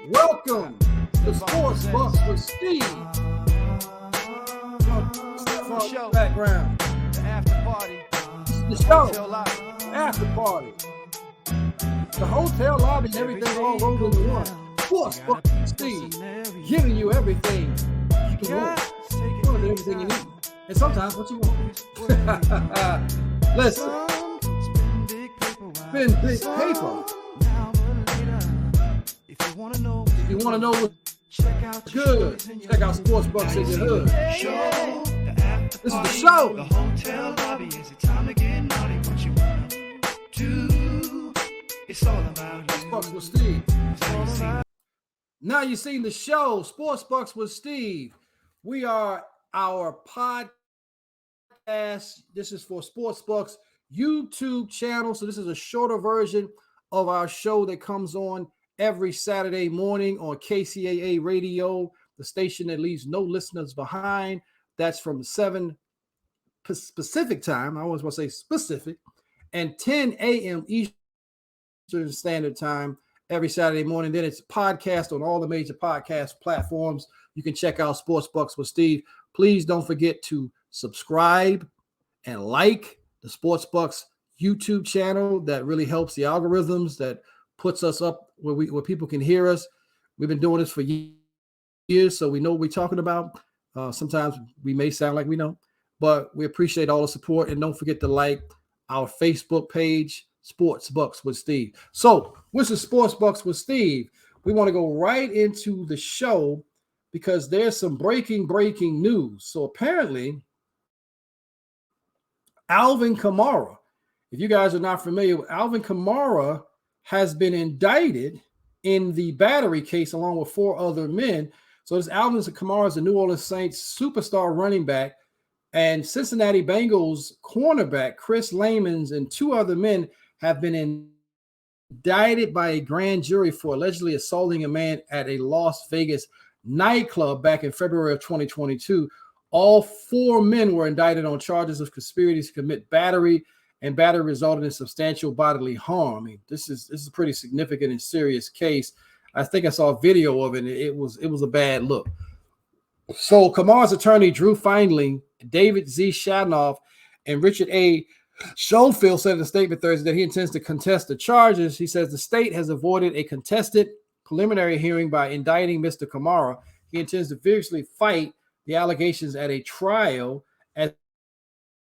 Welcome to Sports Bucks with Steve. The show. Background. The after party. The show. Hotel lobby. After party. The hotel lobby and everything all rolled into one. Sports Bucks with Steve. Giving you everything you can want. More than everything you need. And sometimes what you want. Listen. Spend big paper. If you want to know what's good, check out Sports Bucks in your hood. This is the show. The hotel lobby is the time to get naughty. What you want to do? It's all about Sports Bucks with Steve. Now you've seen the show, Sports Bucks with Steve. We are our podcast. This is for Sports Bucks YouTube channel. So this is a shorter version of our show that comes on every Saturday morning on KCAA Radio, the station that leaves no listeners behind. That's from 7 Pacific time. I always want to say specific, and 10 a.m. Eastern Standard Time every Saturday morning. Then it's podcast on all the major podcast platforms. You can check out Sports Bucks with Steve. Please don't forget to subscribe and like the Sports Bucks YouTube channel. That really helps the algorithms. That puts us up where people can hear us. We've been doing this for years, so we know what we're talking about. Sometimes we may sound like we know, but we appreciate all the support. And don't forget to like our Facebook page, Sports Bucks with Steve. So, what's the Sports Bucks with Steve? We want to go right into the show because there's some breaking news. So apparently, Alvin Kamara, if you guys are not familiar with Alvin Kamara, has been indicted in the battery case along with 4 other men. So this Alvin Kamara is the New Orleans Saints superstar running back, and Cincinnati Bengals cornerback Chris Lamons and 2 other men have been indicted by a grand jury for allegedly assaulting a man at a Las Vegas nightclub back in February of 2022. All 4 men were indicted on charges of conspiracy to commit battery, and battery resulted in substantial bodily harm. I mean, this is a pretty significant and serious case. I think I saw a video of it, and it was a bad look. So Kamara's attorney, Drew Findling, David Z. Shadnoff, and Richard A. Schofield said in a statement Thursday that he intends to contest the charges. He says the state has avoided a contested preliminary hearing by indicting Mr. Kamara. He intends to vigorously fight the allegations at a trial as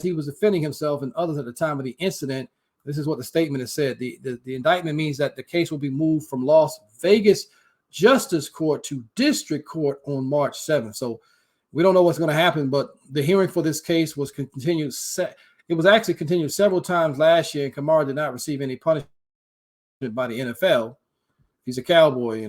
he was defending himself and others at the time of the incident. This is what the statement has said. The indictment means that the case will be moved from Las Vegas Justice Court to District Court on March 7th. So we don't know what's going to happen, but the hearing for this case was continued. It was actually continued several times last year, and Kamara did not receive any punishment by the NFL. He's a Cowboy,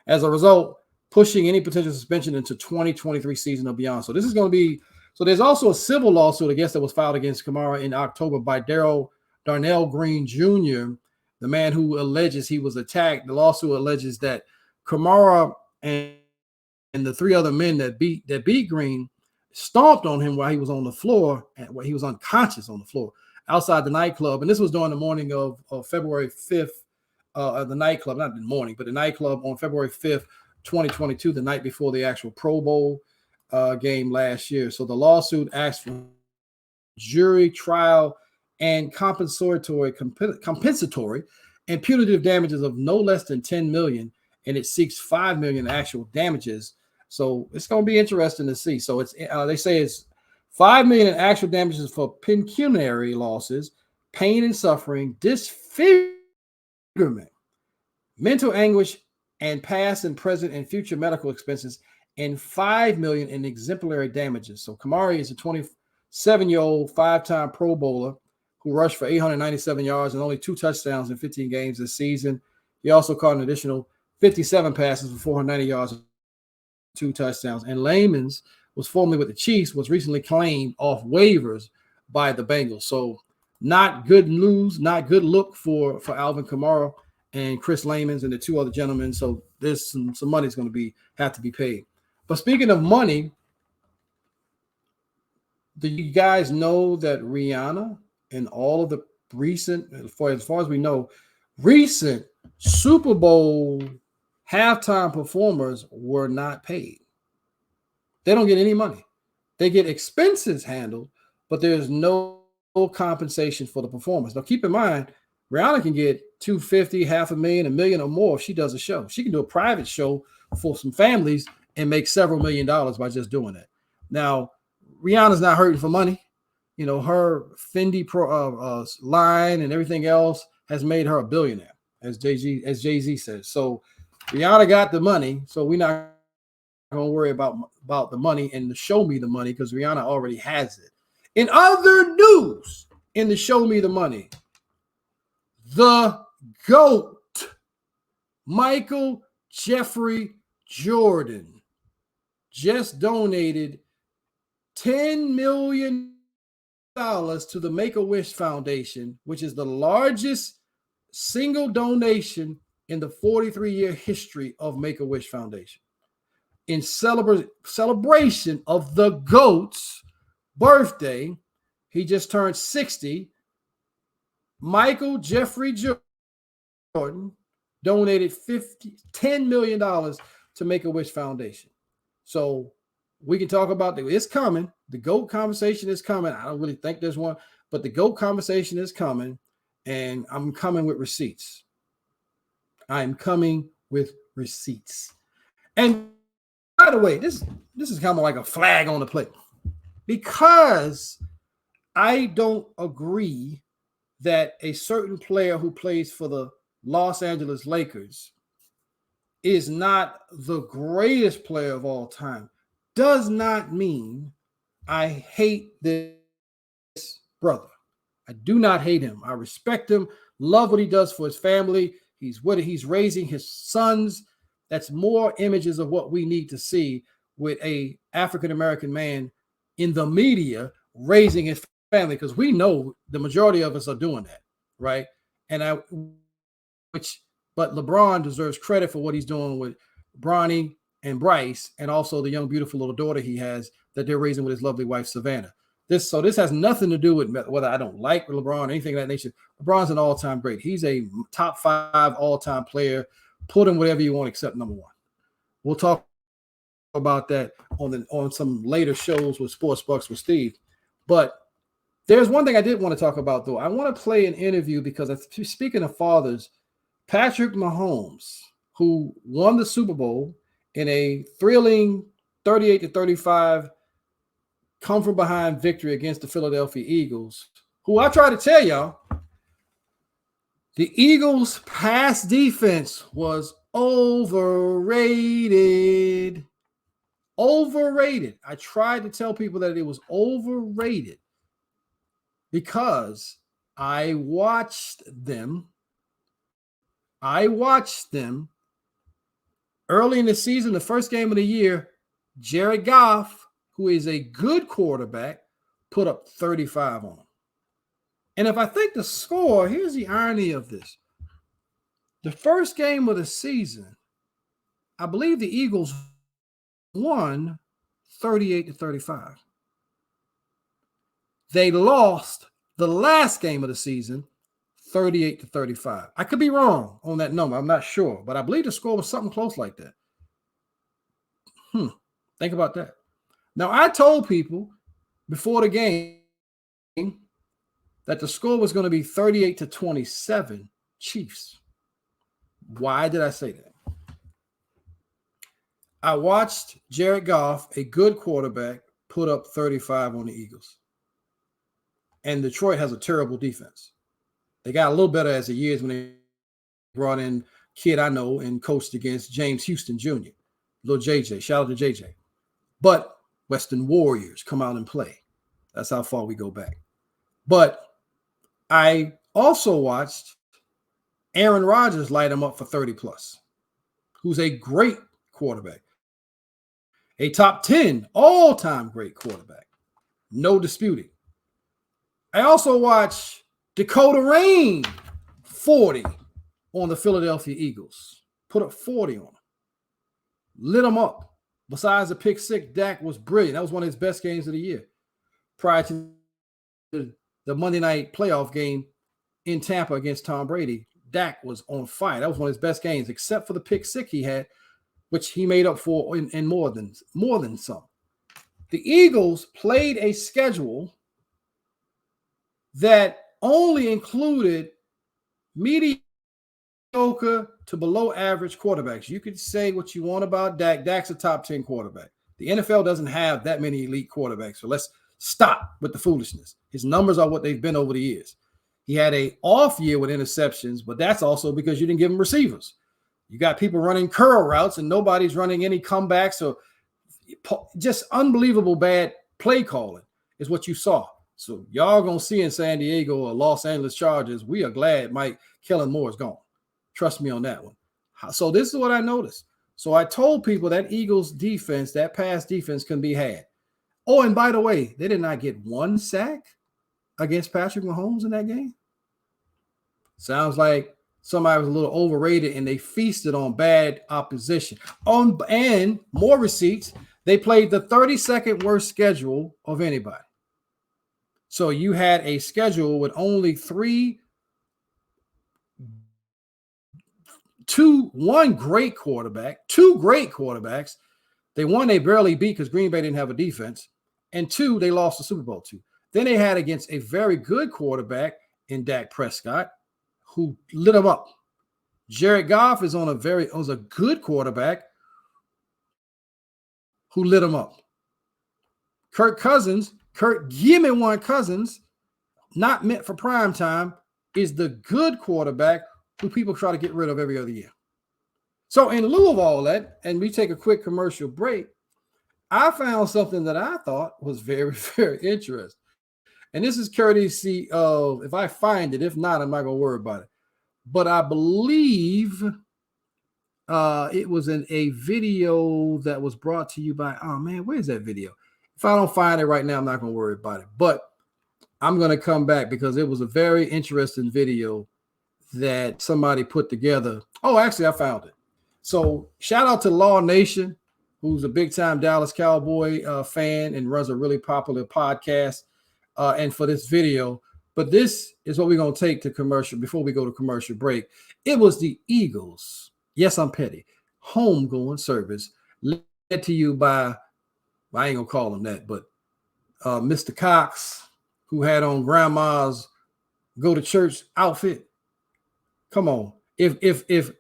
As a result, pushing any potential suspension into 2023 season or beyond. So this is going to be. So there's also a civil lawsuit, I guess, that was filed against Kamara in October by Darnell Green Jr., the man who alleges he was attacked. The lawsuit alleges that Kamara and the 3 other men that beat Green stomped on him while he was on the floor, and while he was unconscious on the floor outside the nightclub. And this was during the morning of February 5th, the nightclub, not the morning, but the nightclub on February 5th, 2022, the night before the actual Pro Bowl game last year. So the lawsuit asked for jury trial and compensatory and punitive damages of no less than $10 million, and it seeks $5 million actual damages. So it's going to be interesting to see. So it's they say it's $5 million in actual damages for pecuniary losses, pain and suffering, disfigurement, mental anguish, and past and present and future medical expenses, and $5 million in exemplary damages. So Kamara is a 27-year-old 5-time Pro Bowler who rushed for 897 yards and only 2 touchdowns in 15 games this season. He also caught an additional 57 passes for 490 yards and 2 touchdowns. And Lamons was formerly with the Chiefs, was recently claimed off waivers by the Bengals. So not good news, not good look for Alvin Kamara and Chris Lamons and the 2 other gentlemen. So there's some money is going to have to be paid. But speaking of money, do you guys know that Rihanna and all of the recent, as far as we know, recent Super Bowl halftime performers were not paid. They don't get any money. They get expenses handled, but there's no compensation for the performance. Now, keep in mind, Rihanna can get $250,000, $500,000, $1 million or more if she does a show. She can do a private show for some families and make several $1,000,000 by just doing that. Now, Rihanna's not hurting for money. You know, her Fendi line and everything else has made her a billionaire, as Jay-Z says. So Rihanna got the money, so we're not going to worry about the money and the show me the money because Rihanna already has it. In other news, in the show me the money, the GOAT, Michael Jeffrey Jordan, just donated $10 million to the Make-A-Wish Foundation, which is the largest single donation in the 43-year history of Make-A-Wish Foundation. In celebration of the GOAT's birthday, he just turned 60. Michael Jeffrey Jordan donated $10 million to Make-A-Wish Foundation. So we can talk about that. It's coming. The GOAT conversation is coming. I don't really think there's one, but the GOAT conversation is coming, and I'm coming with receipts. I'm coming with receipts. And by the way, this is kind of like a flag on the plate, because I don't agree that a certain player who plays for the Los Angeles Lakers is not the greatest player of all time does not mean I hate this brother. I do not hate him. I respect him, love what he does for his family. He's raising his sons. That's more images of what we need to see with a African-American man in the media raising his family, because we know the majority of us are doing that, right? But LeBron deserves credit for what he's doing with Bronny and Bryce, and also the young, beautiful little daughter he has that they're raising with his lovely wife, Savannah. This has nothing to do with whether I don't like LeBron or anything of that nature. LeBron's an all-time great. He's a top 5 all-time player. Put him whatever you want except number 1. We'll talk about that on some later shows with Sports Bucks with Steve. But there's one thing I did want to talk about, though. I want to play an interview because, speaking of fathers, Patrick Mahomes, who won the Super Bowl in a thrilling 38-35 come from behind victory against the Philadelphia Eagles, who I try to tell y'all, the Eagles' pass defense was overrated. Overrated. I tried to tell people that it was overrated because I watched them early in the season, the first game of the year. Jared Goff, who is a good quarterback, put up 35 on him. And if I think the score, here's the irony of this. The first game of the season, I believe the Eagles won 38-35. They lost the last game of the season 38-35. I could be wrong on that number. I'm not sure, but I believe the score was something close like that. Think about that. Now, I told people before the game that the score was going to be 38-27 Chiefs. Why did I say that? I watched Jared Goff, a good quarterback, put up 35 on the Eagles. And Detroit has a terrible defense. They got a little better as the years when they brought in kid I know and coached against James Houston Jr., little JJ. Shout out to JJ. But Western Warriors come out and play. That's how far we go back. But I also watched Aaron Rodgers light him up for 30+, who's a great quarterback. A top 10 all-time great quarterback. No disputing. I also watched Dakota Rain 40 on the Philadelphia Eagles. Put up 40 on them. Lit them up. Besides the pick six, Dak was brilliant. That was one of his best games of the year. Prior to the Monday night playoff game in Tampa against Tom Brady, Dak was on fire. That was one of his best games, except for the pick six he had, which he made up for in more than some. The Eagles played a schedule that only included mediocre to below average quarterbacks. You could say what you want about Dak. Dak's a top 10 quarterback. The NFL doesn't have that many elite quarterbacks, so let's stop with the foolishness. His numbers are what they've been over the years. He had an off year with interceptions, but that's also because you didn't give him receivers. You got people running curl routes and nobody's running any comebacks, or just unbelievable bad play calling is what you saw. So y'all going to see in San Diego or Los Angeles Chargers, we are glad Mike Kellen Moore is gone. Trust me on that one. So this is what I noticed. So I told people that Eagles defense, that pass defense can be had. Oh, and by the way, they did not get one sack against Patrick Mahomes in that game. Sounds like somebody was a little overrated and they feasted on bad opposition. And more receipts, they played the 32nd worst schedule of anybody. So you had a schedule with only two great quarterbacks. They won, they barely beat because Green Bay didn't have a defense. And two, they lost the Super Bowl to. Then they had against a very good quarterback in Dak Prescott, who lit them up. Jared Goff was a good quarterback who lit him up. Kirk Cousins, give me one Cousins, not meant for prime time, is the good quarterback who people try to get rid of every other year. So in lieu of all that, and we take a quick commercial break, I found something that I thought was very, very interesting. And this is courtesy of, if I find it, if not, I'm not going to worry about it. But I believe it was in a video that was brought to you by, oh man, where's that video? If I don't find it right now, I'm not going to worry about it. But I'm going to come back because it was a very interesting video that somebody put together. Oh, actually, I found it. So shout out to Law Nation, who's a big-time Dallas Cowboy fan and runs a really popular podcast, and for this video. But this is what we're going to take to commercial before we go to commercial break. It was the Eagles. Yes, I'm petty. Homegoing service led to you by, I ain't going to call him that, but Mr. Cox, who had on grandma's go to church outfit. Come on. If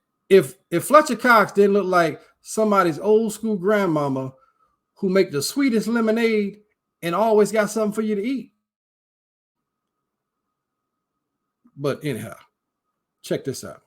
Fletcher Cox didn't look like somebody's old school grandmama who make the sweetest lemonade and always got something for you to eat. But anyhow, check this out.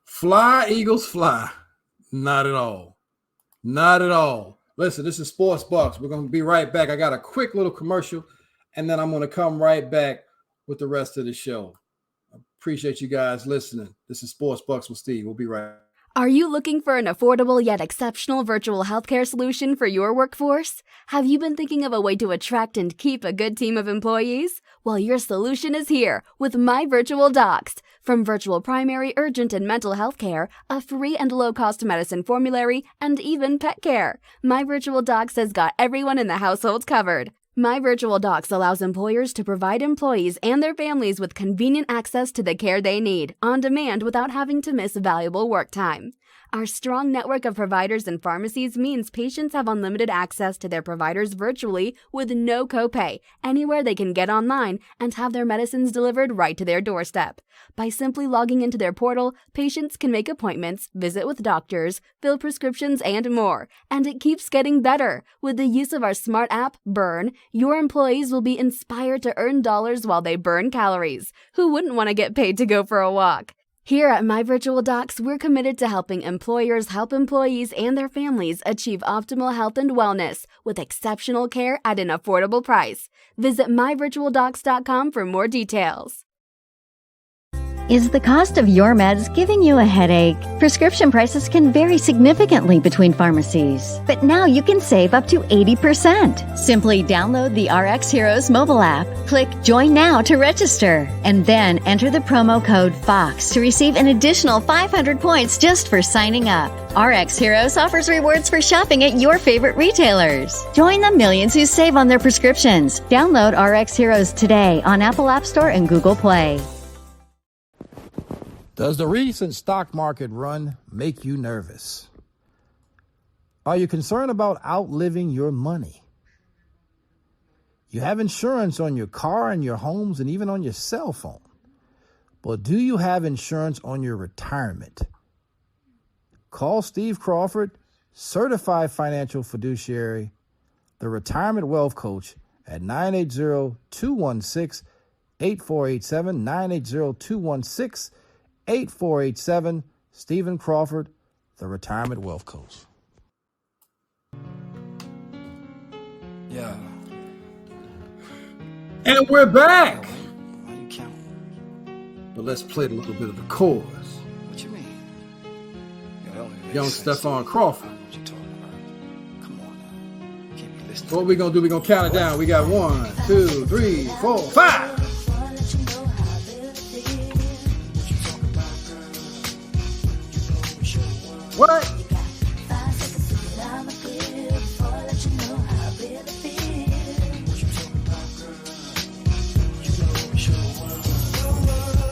Fly, Eagles, fly. Not at all. Not at all. Listen, this is Sports Bucks. We're going to be right back. I got a quick little commercial, and then I'm going to come right back with the rest of the show. I appreciate you guys listening. This is Sports Bucks with Steve. We'll be right back. Are you looking for an affordable yet exceptional virtual healthcare solution for your workforce? Have you been thinking of a way to attract and keep a good team of employees? Well, your solution is here with My Virtual Docs. From virtual primary, urgent, and mental health care, a free and low-cost medicine formulary, and even pet care, My Virtual Docs has got everyone in the household covered. My Virtual Docs allows employers to provide employees and their families with convenient access to the care they need, on demand without having to miss valuable work time. Our strong network of providers and pharmacies means patients have unlimited access to their providers virtually with no copay, anywhere they can get online and have their medicines delivered right to their doorstep. By simply logging into their portal, patients can make appointments, visit with doctors, fill prescriptions, and more. And it keeps getting better. With the use of our smart app, Burn, your employees will be inspired to earn dollars while they burn calories. Who wouldn't want to get paid to go for a walk? Here at My Virtual Docs, we're committed to helping employers help employees and their families achieve optimal health and wellness with exceptional care at an affordable price. Visit myvirtualdocs.com for more details. Is the cost of your meds giving you a headache? Prescription prices can vary significantly between pharmacies, but now you can save up to 80%. Simply download the RX Heroes mobile app, click Join Now to register, and then enter the promo code FOX to receive an additional 500 points just for signing up. RX Heroes offers rewards for shopping at your favorite retailers. Join the millions who save on their prescriptions. Download RX Heroes today on Apple App Store and Google Play. Does the recent stock market run make you nervous? Are you concerned about outliving your money? You have insurance on your car and your homes and even on your cell phone. But do you have insurance on your retirement? Call Steve Crawford, certified financial fiduciary, the Retirement Wealth Coach at 980-216-8487, 980-216-8487, Stephen Crawford, the Retirement Wealth Coach. Yeah. And we're back. Why you counting? But let's play a little bit of the chorus. What you mean? Yo, that only makes Young sense. Stephon Crawford. What you talking about? Come on now. Can't be listening. So what we gonna do? We gonna count it down. We got 1, 2, 3, 4, 5. What?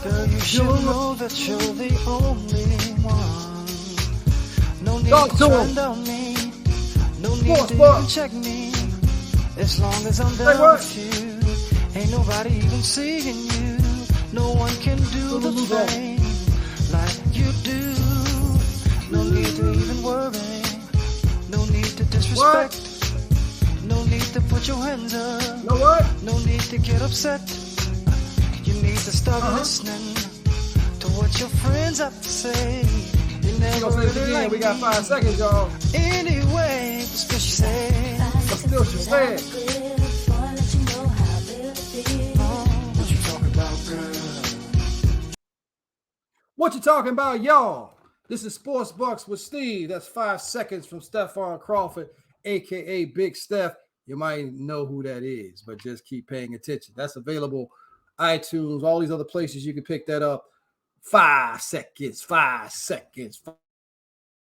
Girl, you should know that you're the only one. No need Talk to to turn him. down me. No need to Sports. even check me. As long as I'm Say down what? with you, ain't nobody even seeing you. No one can do the thing like you do. No need to even worry. No need to disrespect. No need to put your hands up. You know what? No need to get upset. You need to start listening to what your friends have to say. You We never gonna say this really again. like We got me 5 seconds, y'all. anyway, but still she said, But still, she said. what you talking about, girl? What you talking about, y'all? This is Sports Bucks with Steve. That's 5 seconds from Stephon Crawford, a.k.a. Big Steph. You might know who that is, but just keep paying attention. That's available iTunes, all these other places you can pick that up. 5 seconds, 5 seconds,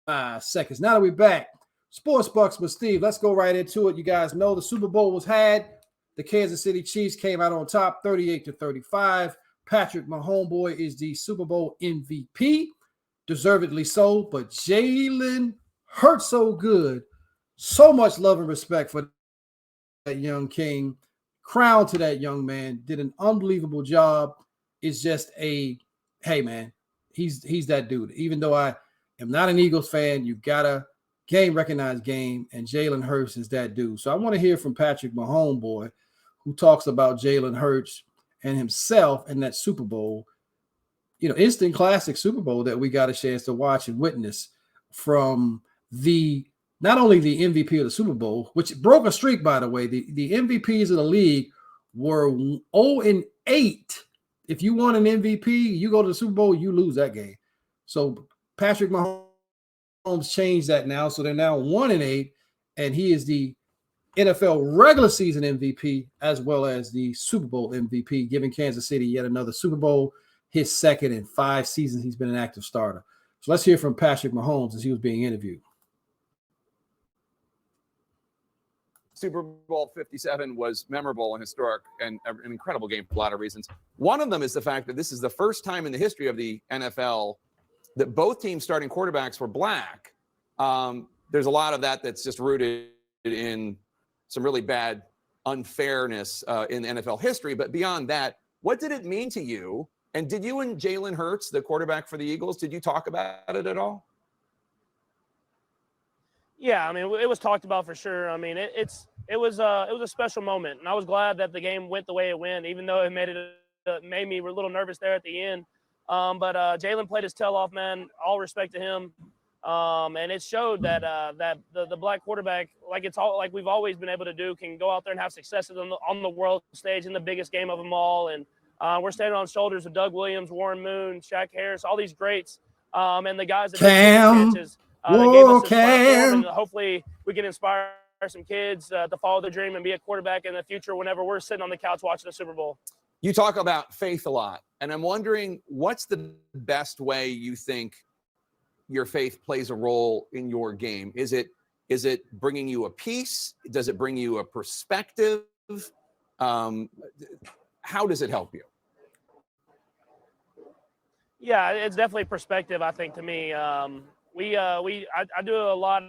5 seconds. Now that we're back, Sports Bucks with Steve. Let's go right into it. You guys know the Super Bowl was had. The Kansas City Chiefs came out on top, 38-35. Patrick Mahomes is the Super Bowl MVP. Deservedly so, but Jalen Hurts so good. So much love and respect for that young king. Crown to that young man. Did an unbelievable job. It's just hey man, he's that dude. Even though I am not an Eagles fan, you gotta recognize game, and Jalen Hurts is that dude. So I want to hear from Patrick Mahomes, who talks about Jalen Hurts and himself in that Super Bowl. Instant classic Super Bowl that we got a chance to watch and witness from not only the MVP of the Super Bowl, which broke a streak, by the way. The MVPs of the league were 0-8. If you won an MVP, you go to the Super Bowl, you lose that game. So Patrick Mahomes changed that now. So they're now 1-8, and he is the NFL regular season MVP as well as the Super Bowl MVP, giving Kansas City yet another Super Bowl. His second in 5 seasons he's been an active starter. So let's hear from Patrick Mahomes as he was being interviewed. Super Bowl 57 was memorable and historic and an incredible game for a lot of reasons. One of them is the fact that this is the first time in the history of the NFL that both teams' starting quarterbacks were black. There's a lot of that's just rooted in some really bad unfairness in NFL history. But beyond that, what did it mean to you? And did you and Jalen Hurts, the quarterback for the Eagles, did you talk about it at all? Yeah, I mean, it was talked about for sure. I mean, it was a special moment, and I was glad that the game went the way it went, even though it made me a little nervous there at the end. But Jalen played his tail off, man. All respect to him. And it showed that the black quarterback, like we've always been able to do, can go out there and have successes on the world stage in the biggest game of them all. And we're standing on shoulders of Doug Williams, Warren Moon, Shaq Harris, all these greats, and the guys that took chances. They gave us this platform, and hopefully we can inspire some kids to follow their dream and be a quarterback in the future whenever we're sitting on the couch watching the Super Bowl. You talk about faith a lot, and I'm wondering what's the best way you think your faith plays a role in your game? Is it bringing you a peace? Does it bring you a perspective? How does it help you? Yeah, it's definitely perspective, I think, to me. I do a lot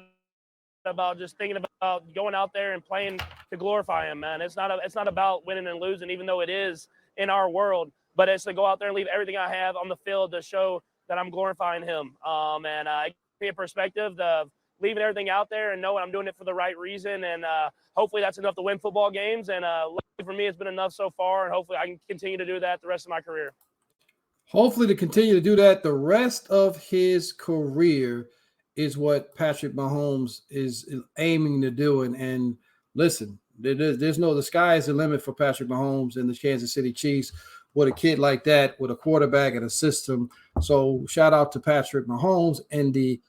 about just thinking about going out there and playing to glorify him, man. It's not about winning and losing, even though it is in our world, but it's to go out there and leave everything I have on the field to show that I'm glorifying him. And it be a perspective of leaving everything out there and knowing I'm doing it for the right reason. And hopefully that's enough to win football games. And for me, it's been enough so far. And hopefully I can continue to do that the rest of my career. Hopefully to continue to do that the rest of his career is what Patrick Mahomes is aiming to do. And listen, the sky is the limit for Patrick Mahomes and the Kansas City Chiefs with a kid like that, with a quarterback and a system. So shout out to Patrick Mahomes and the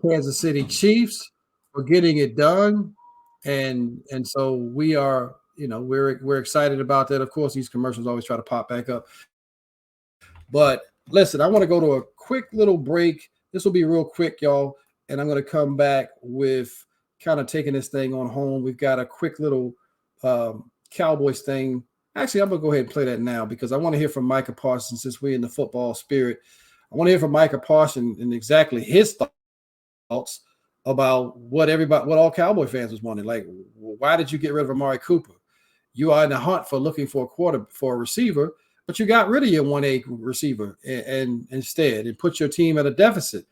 Kansas City Chiefs for getting it done. And so we are, we're excited about that. Of course, these commercials always try to pop back up. But listen, I want to go to a quick little break. This will be real quick, y'all. And I'm going to come back with kind of taking this thing on home. We've got a quick little Cowboys thing. Actually, I'm going to go ahead and play that now because I want to hear from Micah Parsons since we're in the football spirit. I want to hear from Micah Parsons and exactly his thoughts about what all Cowboy fans was wanting. Like, why did you get rid of Amari Cooper? You are in the hunt for looking for a receiver, but you got rid of your 1A receiver and instead and put your team at a deficit.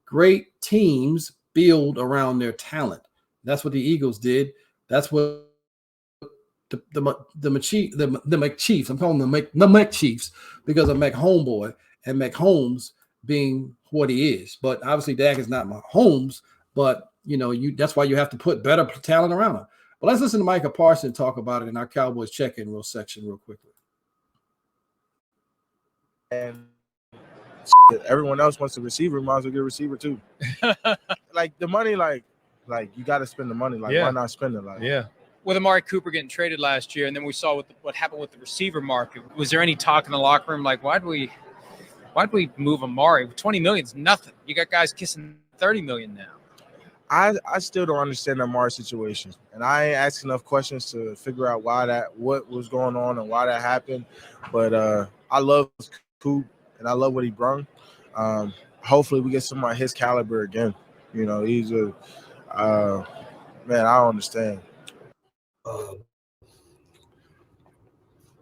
Great teams build around their talent. That's what the Eagles did. That's what the McChiefs. I'm calling them the McChiefs because of Homeboy and Mahomes being what he is. But obviously Dak is not Mahomes, but that's why you have to put better talent around him. But let's listen to Micah Parsons talk about it in our Cowboys check-in section real quickly. And everyone else wants a receiver, might as well get a receiver too. Like the money, like you got to spend the money. Like why not spend it? With Amari Cooper getting traded last year, and then we saw what happened with the receiver market. Was there any talk in the locker room like, why'd we move Amari? $20 million is nothing. You got guys kissing $30 million now. I still don't understand the Amari situation, and I ain't asked enough questions to figure out what was going on and why that happened. But I love Coop and I love what he brung. Hopefully we get somebody his caliber again. He's a man. I don't understand.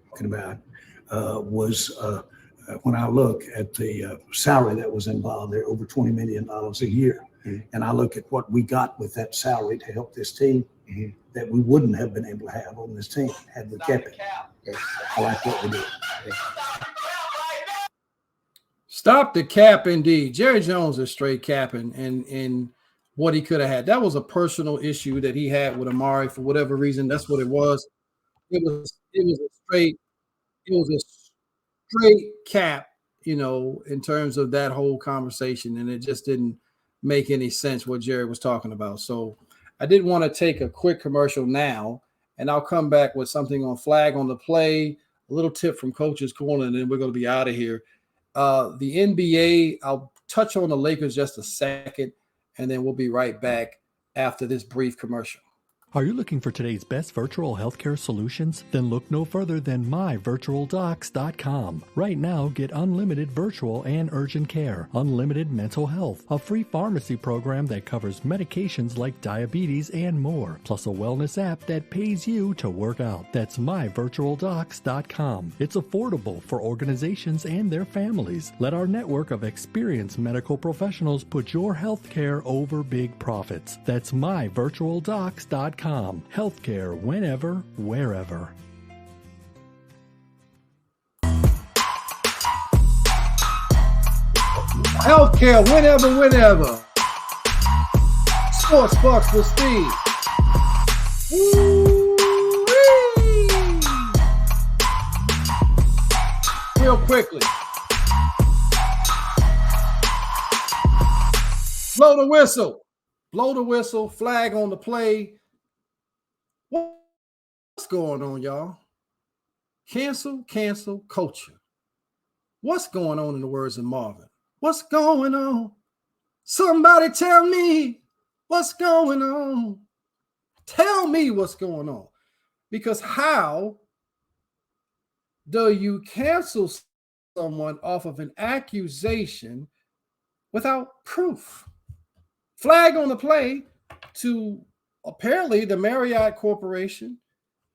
Talking about was when I look at the salary that was involved there, over $20 million a year, and I look at what we got with that salary to help this team that we wouldn't have been able to have on this team had we kept it. I like what we did. Stop the cap, indeed. Jerry Jones is straight capping and what he could have had. That was a personal issue that he had with Amari for whatever reason. That's what it was. It was a straight cap, in terms of that whole conversation, and it just didn't make any sense what Jerry was talking about. So I did want to take a quick commercial now, and I'll come back with something on flag on the play, a little tip from Coach's Corner, and then we're going to be out of here. The NBA, I'll touch on the Lakers just a second, and then we'll be right back after this brief commercial. Are you looking for today's best virtual healthcare solutions? Then look no further than myvirtualdocs.com. Right now, get unlimited virtual and urgent care, unlimited mental health, a free pharmacy program that covers medications like diabetes and more, plus a wellness app that pays you to work out. That's myvirtualdocs.com. It's affordable for organizations and their families. Let our network of experienced medical professionals put your healthcare over big profits. That's myvirtualdocs.com. Healthcare whenever, wherever. Healthcare, whenever. Sports Bucks with Steve. Woo-wee. Real quickly. Blow the whistle. Blow the whistle. Flag on the play. What's going on, y'all? Cancel culture. What's going on in the words of Marvin? What's going on? Somebody tell me what's going on. Tell me what's going on. Because how do you cancel someone off of an accusation without proof? Flag on the play to apparently the Marriott Corporation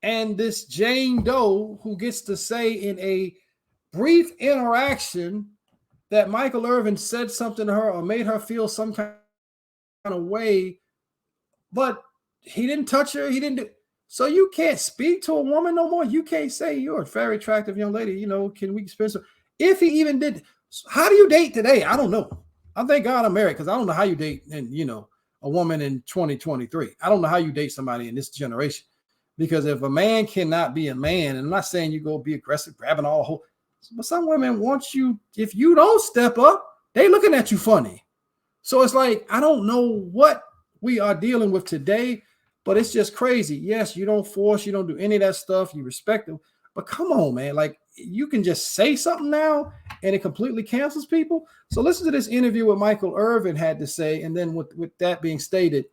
and this Jane Doe, who gets to say in a brief interaction that Michael Irvin said something to her or made her feel some kind of way, but he didn't touch her. He didn't do. So you can't speak to a woman no more. You can't say you're a very attractive young lady. You know, can we spend some? If he even did, how do you date today? I don't know. I thank God I'm married because I don't know how you date and a woman in 2023. I don't know how you date somebody in this generation. Because if a man cannot be a man, and I'm not saying you go be aggressive, grabbing all whole, but some women want you, if you don't step up, they looking at you funny. So it's like, I don't know what we are dealing with today, but it's just crazy. Yes, you don't force, you don't do any of that stuff, you respect them, but come on, man, like you can just say something now and it completely cancels people. So listen to this interview with Michael Irvin had to say, and then with that being stated,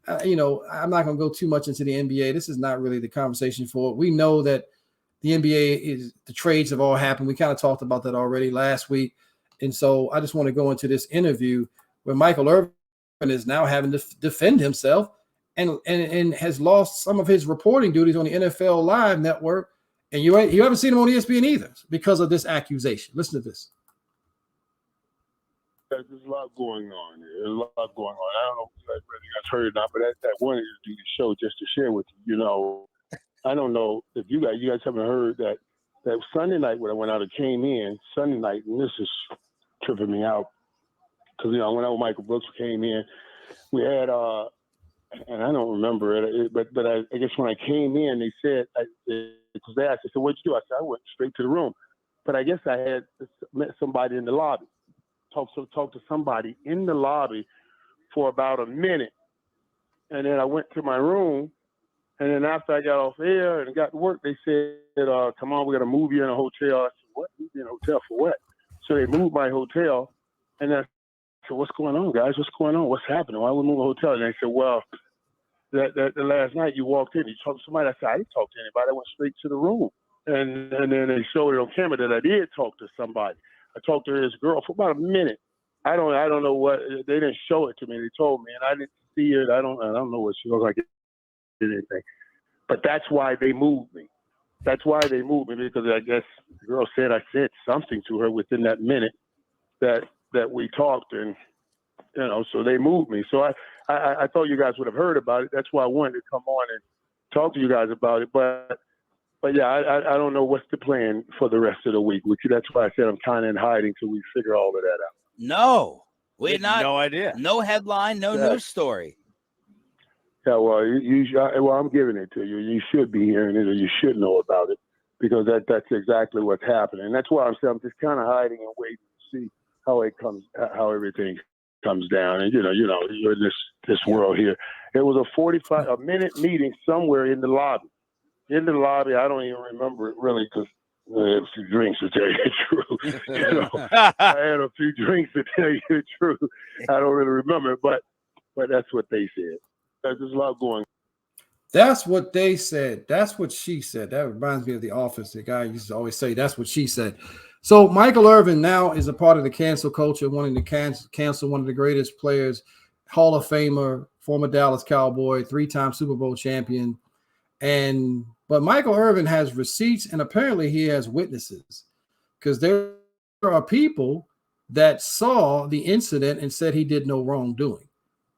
I'm not going to go too much into the NBA. This is not really the conversation for it. We know that the NBA is, the trades have all happened. We kind of talked about that already last week. And so I just want to go into this interview where Michael Irvin is now having to defend himself and has lost some of his reporting duties on the NFL Live network. And you haven't seen him on ESPN either because of this accusation. Listen to this. There's a lot going on. There's a lot going on. I don't know if you guys heard it or not, but I wanted to do the show just to share with you. I don't know if you guys haven't heard that Sunday night when I went out and came in, Sunday night, and this is tripping me out because, when I was Michael Brooks came in, we had, and I don't remember it, but I guess when I came in, they said, because they asked, I said, what'd you do? I said, I went straight to the room. But I guess I had met somebody in the lobby. Talked to somebody in the lobby for about a minute. And then I went to my room. And then after I got off air and got to work, they said, come on, we got to move you in a hotel. I said, what? Move me in a hotel for what? So they moved my hotel. And then I said, what's going on, guys? What's going on? What's happening? Why we move a hotel? And they said, well, the last night you walked in, you talked to somebody. I said, I didn't talk to anybody. I went straight to the room. And then they showed it on camera that I did talk to somebody. I talked to this girl for about a minute. I don't know what, they didn't show it to me. They told me, and I didn't see it. I don't know what she looked like. Anything, but that's why they moved me. That's why they moved me, because I guess the girl said I said something to her within that minute that we talked, and so they moved me. So I thought you guys would have heard about it. That's why I wanted to come on and talk to you guys about it. But yeah, I don't know what's the plan for the rest of the week. That's why I said I'm kind of in hiding till we figure all of that out. No, we had no idea. No headline, no news story. Yeah, well, I'm giving it to you. You should be hearing it, or you should know about it, because that's exactly what's happening. And that's why I'm saying I'm just kind of hiding and waiting to see how everything comes down. And you're in this world here. It was a minute meeting somewhere in the lobby. In the lobby, I don't even remember it really, because I had a few drinks, to tell you the truth. I had a few drinks, to tell you the truth. I don't really remember, but that's what they said. There's a lot going. That's what they said. That's what she said. That reminds me of The Office. The guy used to always say, that's what she said. So Michael Irvin now is a part of the cancel culture, wanting to cancel one of the greatest players, Hall of Famer, former Dallas Cowboy, 3-time Super Bowl champion. But Michael Irvin has receipts, and apparently he has witnesses, because there are people that saw the incident and said he did no wrongdoing.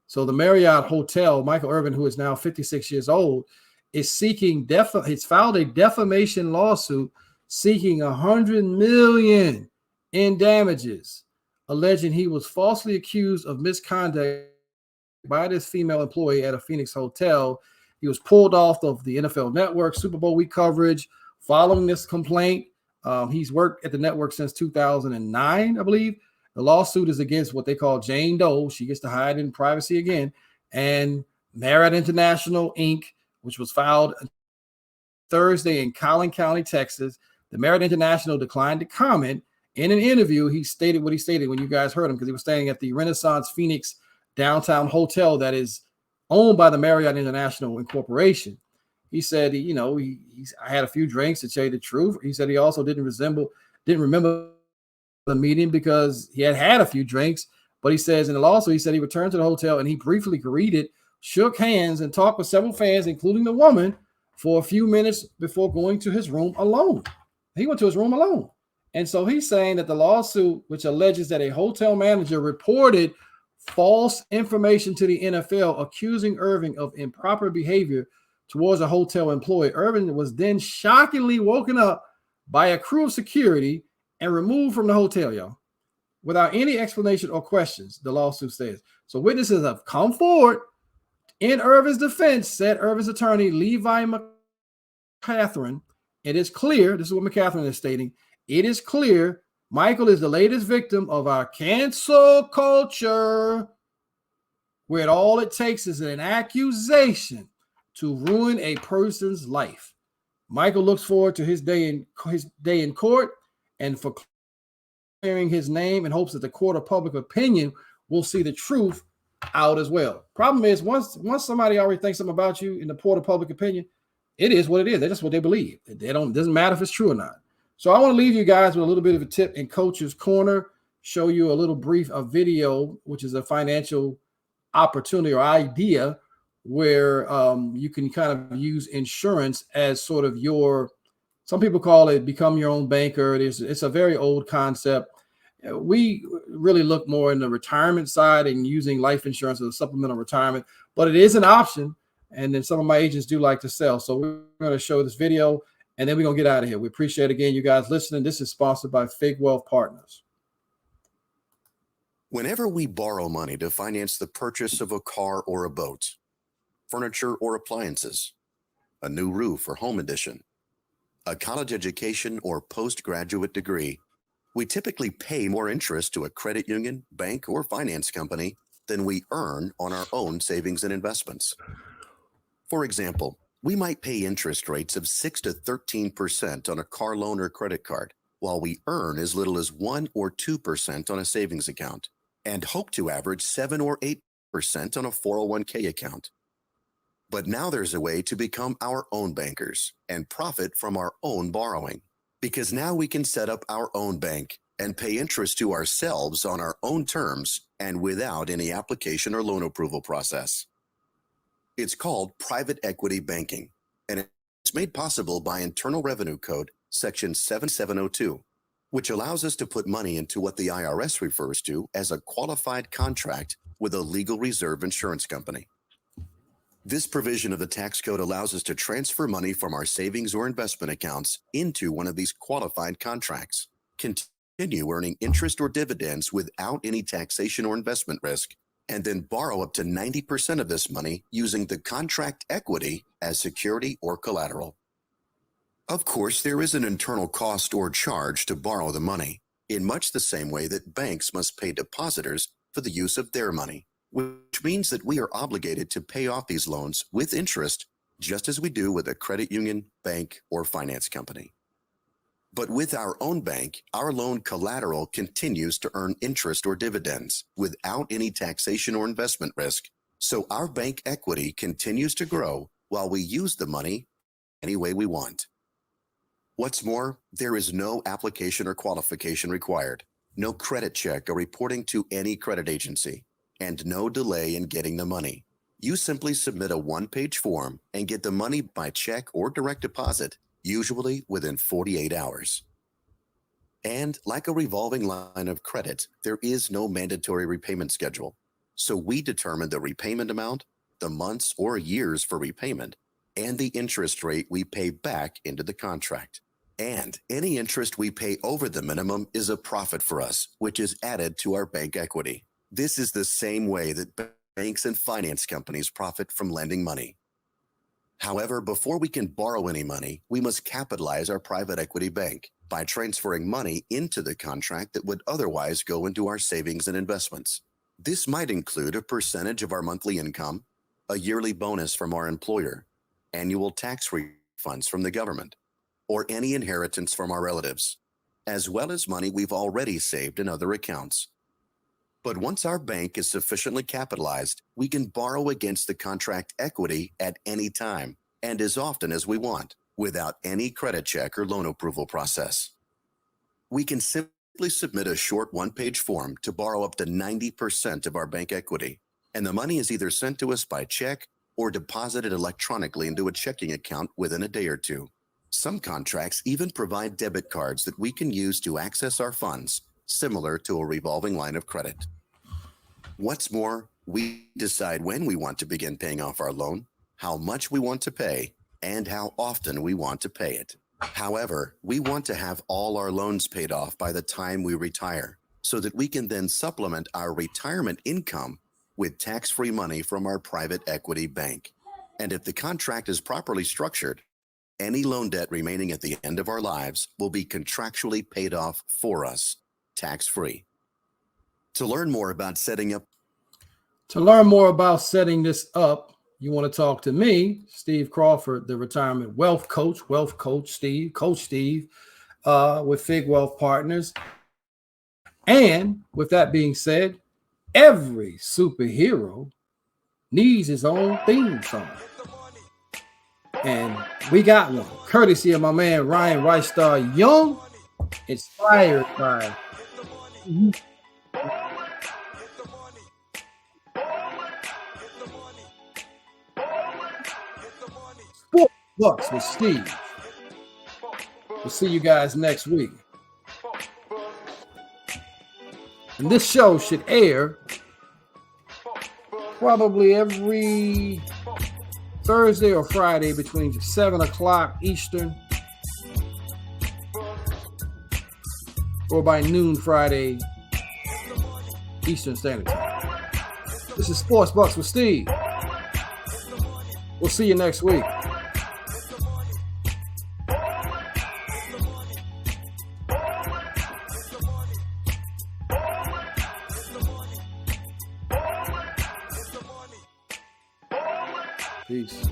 So the Marriott Hotel, Michael Irvin, who is now 56 years old, is seeking he's filed a defamation lawsuit seeking $100 million in damages alleging he was falsely accused of misconduct by this female employee at a Phoenix hotel. He was pulled off of the NFL Network Super Bowl week coverage following this complaint. He's worked at the network since 2009, I believe. The lawsuit is against what they call Jane Doe. She gets to hide in privacy again. And Marriott International, Inc., which was filed Thursday in Collin County, Texas. The Marriott International declined to comment. In an interview, he stated what he stated when you guys heard him, because he was staying at the Renaissance Phoenix downtown hotel that is owned by the Marriott International Incorporation. He said, I had a few drinks, to tell you the truth. He said he also didn't remember the meeting because he had a few drinks. But he says in the lawsuit, he said he returned to the hotel and he briefly greeted, shook hands, and talked with several fans, including the woman, for a few minutes before going to his room alone. He went to his room alone. And so he's saying that the lawsuit, which alleges that a hotel manager reported false information to the NFL, accusing Irving of improper behavior towards a hotel employee. Irving was then shockingly woken up by a crew of security and removed from the hotel, y'all, without any explanation or questions, the lawsuit says. So witnesses have come forward in Irving's defense, said Irving's attorney, Levi McCatherine. It is clear, this is what McCatherine is stating, it is clear Michael is the latest victim of our cancel culture, where all it takes is an accusation to ruin a person's life. Michael looks forward to his day in court and for clearing his name, and hopes that the court of public opinion will see the truth out as well. Problem is, once somebody already thinks something about you in the court of public opinion, it is what it is. That's just what they believe. It doesn't matter if it's true or not. So I want to leave you guys with a little bit of a tip in Coach's Corner, show you a little brief video, which is a financial opportunity or idea where you can kind of use insurance as sort of some people call it become your own banker. It's a very old concept. We really look more in the retirement side and using life insurance as a supplemental retirement, but it is an option. And then some of my agents do like to sell. So we're going to show this video and then we're going to get out of here. We appreciate, again, you guys listening. This is sponsored by Fig Wealth Partners. Whenever we borrow money to finance the purchase of a car or a boat, furniture or appliances, a new roof or home addition, a college education or postgraduate degree, we typically pay more interest to a credit union, bank, or finance company than we earn on our own savings and investments. For example, we might pay interest rates of 6 to 13% on a car loan or credit card, while we earn as little as 1 or 2% on a savings account, and hope to average 7 or 8% on a 401k account. But now there's a way to become our own bankers and profit from our own borrowing, because now we can set up our own bank and pay interest to ourselves on our own terms and without any application or loan approval process. It's called private equity banking, and it's made possible by Internal Revenue Code Section 7702, which allows us to put money into what the IRS refers to as a qualified contract with a legal reserve insurance company. This provision of the tax code allows us to transfer money from our savings or investment accounts into one of these qualified contracts, continue earning interest or dividends without any taxation or investment risk, and then borrow up to 90% of this money using the contract equity as security or collateral. Of course, there is an internal cost or charge to borrow the money, in much the same way that banks must pay depositors for the use of their money, which means that we are obligated to pay off these loans with interest, just as we do with a credit union, bank, or finance company. But with our own bank, our loan collateral continues to earn interest or dividends without any taxation or investment risk. So our bank equity continues to grow while we use the money any way we want. What's more, there is no application or qualification required, no credit check or reporting to any credit agency, and no delay in getting the money. You simply submit a one-page form and get the money by check or direct deposit, usually within 48 hours. And like a revolving line of credit, there is no mandatory repayment schedule. So we determine the repayment amount, the months or years for repayment, and the interest rate we pay back into the contract. And any interest we pay over the minimum is a profit for us, which is added to our bank equity. This is the same way that banks and finance companies profit from lending money. However, before we can borrow any money, we must capitalize our private equity bank by transferring money into the contract that would otherwise go into our savings and investments. This might include a percentage of our monthly income, a yearly bonus from our employer, annual tax refunds from the government, or any inheritance from our relatives, as well as money we've already saved in other accounts. But once our bank is sufficiently capitalized, we can borrow against the contract equity at any time and as often as we want, without any credit check or loan approval process. We can simply submit a short one-page form to borrow up to 90% of our bank equity, and the money is either sent to us by check or deposited electronically into a checking account within a day or two. Some contracts even provide debit cards that we can use to access our funds, similar to a revolving line of credit. What's more, we decide when we want to begin paying off our loan, how much we want to pay, and how often we want to pay it. However, we want to have all our loans paid off by the time we retire, so that we can then supplement our retirement income with tax-free money from our private equity bank. And if the contract is properly structured, any loan debt remaining at the end of our lives will be contractually paid off for us, tax-free. To learn more about setting this up, you want to talk to me, Steve Crawford, the retirement wealth Coach Steve, with Fig Wealth Partners. And with that being said, every superhero needs his own theme song. And we got one, courtesy of my man Ryan Weisstar Young, inspired by Sports Bucks with Steve. We'll see you guys next week. And this show should air probably every Thursday or Friday between 7 o'clock Eastern or by noon Friday Eastern Standard Time. This is Sports Bucks with Steve. We'll see you next week. Peace.